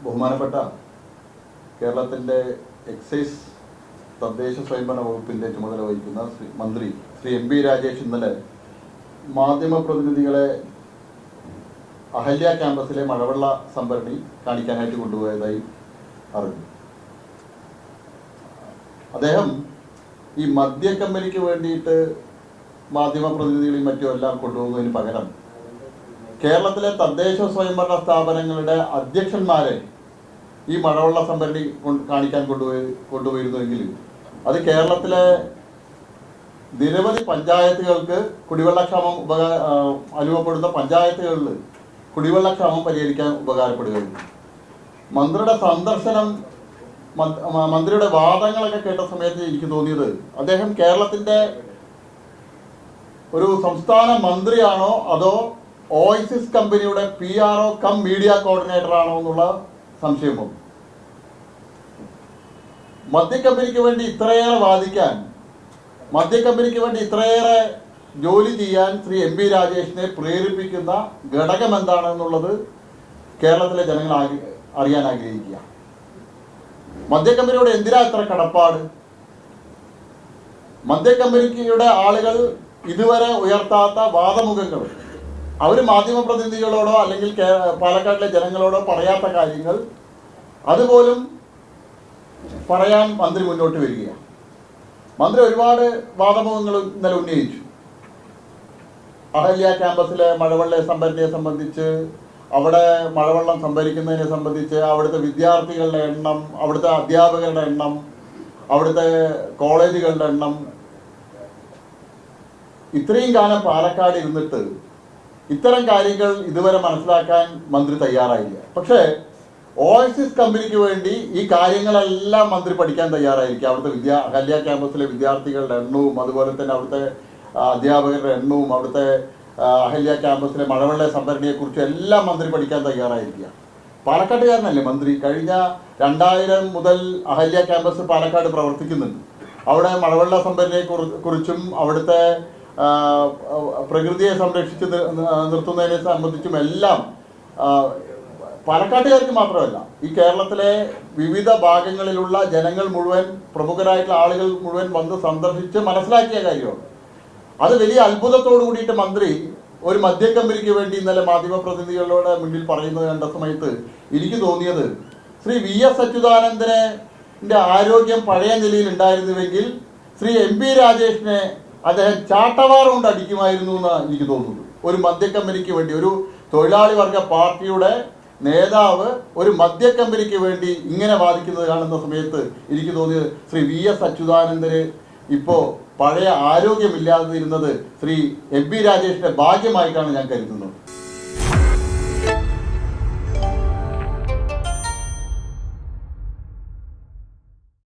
ബഹുമാനപ്പെട്ട കേരളത്തിൻ്റെ എക്സൈസ് തദ്ദേശ സ്വയംഭരണ വകുപ്പിൻ്റെ ചുമതല വഹിക്കുന്ന മന്ത്രി ശ്രീ എം പി രാജേഷ് ഇന്നലെ മാധ്യമപ്രതിനിധികളെ അഹല്യ ക്യാമ്പസിലെ മഴവെള്ള സംഭരണി കാണിക്കാനായിട്ട് കൊണ്ടുപോയതായി അറിഞ്ഞു. അദ്ദേഹം ഈ മദ്യ കമ്പനിക്ക് വേണ്ടിയിട്ട് മാധ്യമപ്രതിനിധികളെയും മറ്റും എല്ലാം കൊണ്ടുപോകുന്നതിന് പകരം കേരളത്തിലെ തദ്ദേശ സ്വയംഭരണ സ്ഥാപനങ്ങളുടെ അധ്യക്ഷന്മാരെ ഈ മഴവെള്ള സംഭരണി കാണിക്കാൻ കൊണ്ടുപോയിരുന്നുവെങ്കിൽ അത് കേരളത്തിലെ നിരവധി പഞ്ചായത്തുകൾക്ക് കുടിവെള്ളക്ഷാമം അനുഭവപ്പെടുന്ന പഞ്ചായത്തുകളിൽ കുടിവെള്ളക്ഷാമം പരിഹരിക്കാൻ ഉപകാരപ്പെടുകയായിരുന്നു. മന്ത്രിയുടെ സന്ദർശനം, മന്ത്രിയുടെ വാദങ്ങളൊക്കെ കേട്ട സമയത്ത് എനിക്ക് തോന്നിയത് അദ്ദേഹം കേരളത്തിൻ്റെ ഒരു സംസ്ഥാന മന്ത്രിയാണോ അതോ ഓയിസിസ് കമ്പനിയുടെ PRO കം മീഡിയ കോർഡിനേറ്റർ ആണോ എന്നുള്ള സംശയം വന്നു. മദ്യക്കമ്പനിക്ക് വേണ്ടി ഇത്രയേറെ വാദിക്കാൻ, മദ്യക്കമ്പനിക്ക് വേണ്ടി ഇത്രയേറെ ജോലി ചെയ്യാൻ ശ്രീ എം പി രാജേഷിനെ പ്രേരിപ്പിക്കുന്ന ഘടകം എന്താണെന്നുള്ളത് കേരളത്തിലെ ജനങ്ങൾ അറിയാൻ ആഗ്രഹിക്കുക. മദ്യക്കമ്പനിയോട് എന്തിനാ ഇത്ര കടപ്പാട്? മദ്യക്കമ്പനിയുടെ ആളുകൾ ഇതുവരെ ഉയർത്താത്ത വാദമുഖങ്ങൾ, അവർ മാധ്യമപ്രതിനിധികളോടോ അല്ലെങ്കിൽ പാലക്കാട്ടിലെ ജനങ്ങളോടോ പറയാത്ത കാര്യങ്ങൾ അതുപോലും പറയാൻ മന്ത്രി മുന്നോട്ട് വരികയാണ്. മന്ത്രി ഒരുപാട് വാദമുഖങ്ങൾ ഇന്നലെ ഉന്നയിച്ചു. അഹല്യ ക്യാമ്പസിലെ മഴവെള്ള സംഭരണിയെ സംബന്ധിച്ച്, അവിടെ മഴവെള്ളം സംഭരിക്കുന്നതിനെ സംബന്ധിച്ച്, അവിടുത്തെ വിദ്യാർത്ഥികളുടെ എണ്ണം, അവിടുത്തെ അധ്യാപകരുടെ എണ്ണം, അവിടുത്തെ കോളേജുകളുടെ എണ്ണം. ഇത്രയും കാലം പാലക്കാട് ഇരുന്നിട്ട് ഇത്തരം കാര്യങ്ങൾ ഇതുവരെ മനസ്സിലാക്കാൻ മന്ത്രി തയ്യാറായില്ല. പക്ഷേ ഓയിസിസ് കമ്പനിക്ക് വേണ്ടി ഈ കാര്യങ്ങളെല്ലാം മന്ത്രി പഠിക്കാൻ തയ്യാറായിരിക്കും. അവിടുത്തെ അഹല്യ ക്യാമ്പസിലെ വിദ്യാർത്ഥികളുടെ എണ്ണവും അതുപോലെ തന്നെ അവിടുത്തെ അധ്യാപകരുടെ എണ്ണവും അവിടുത്തെ അഹല്യ ക്യാമ്പസിലെ മഴവെള്ള സംഭരണിയെക്കുറിച്ചും എല്ലാം മന്ത്രി പഠിക്കാൻ തയ്യാറായിരിക്കുക. പാലക്കാട്ടുകാരനല്ലേ മന്ത്രി? കഴിഞ്ഞ 2000 മുതൽ അഹല്യ ക്യാമ്പസ് പാലക്കാട് പ്രവർത്തിക്കുന്നുണ്ട്. അവിടെ മഴവെള്ള സംഭരണിയെ കുറിച്ചും അവിടുത്തെ പ്രകൃതിയെ സംരക്ഷിച്ച് നിർത്തുന്നതിനെ സംബന്ധിച്ചും എല്ലാം പാലക്കാട്ടുകാർക്ക് മാത്രമല്ല, ഈ കേരളത്തിലെ വിവിധ ഭാഗങ്ങളിലുള്ള ജനങ്ങൾ മുഴുവൻ, പ്രമുഖരായിട്ടുള്ള ആളുകൾ മുഴുവൻ വന്ന് സന്ദർശിച്ച് മനസ്സിലാക്കിയ കാര്യമാണ്. അത് വലിയ അത്ഭുതത്തോടു കൂടിയിട്ട് മന്ത്രി ഒരു മദ്യക്കമ്പനിക്ക് വേണ്ടി ഇന്നലെ മാധ്യമപ്രതിനിധികളുടെ മുന്നിൽ പറയുന്നത് കണ്ട സമയത്ത് എനിക്ക് തോന്നിയത്, ശ്രീ VS അച്യുതാനന്ദന്റെ ആരോഗ്യം പഴയ നിലയിൽ ഉണ്ടായിരുന്നുവെങ്കിൽ ശ്രീ എം പി രാജേഷിനെ അദ്ദേഹം ചാട്ടവാർ കൊണ്ട് അടിക്കുമായിരുന്നു എന്നാണ് എനിക്ക് തോന്നുന്നത്. ഒരു മദ്യക്കമ്പനിക്ക് വേണ്ടി, ഒരു തൊഴിലാളി വർഗ പാർട്ടിയുടെ നേതാവ് ഒരു മദ്യക്കമ്പനിക്ക് വേണ്ടി ഇങ്ങനെ വാദിക്കുന്നത് കാണുന്ന സമയത്ത് എനിക്ക് തോന്നിയത് ശ്രീ VS അച്യുതാനന്ദന് ഇപ്പോൾ പഴയ ആരോഗ്യമില്ലാതിരുന്നത് ശ്രീ എം പി രാജേഷിന്റെ ഭാഗ്യമായിട്ടാണ് ഞാൻ കരുതുന്നത്.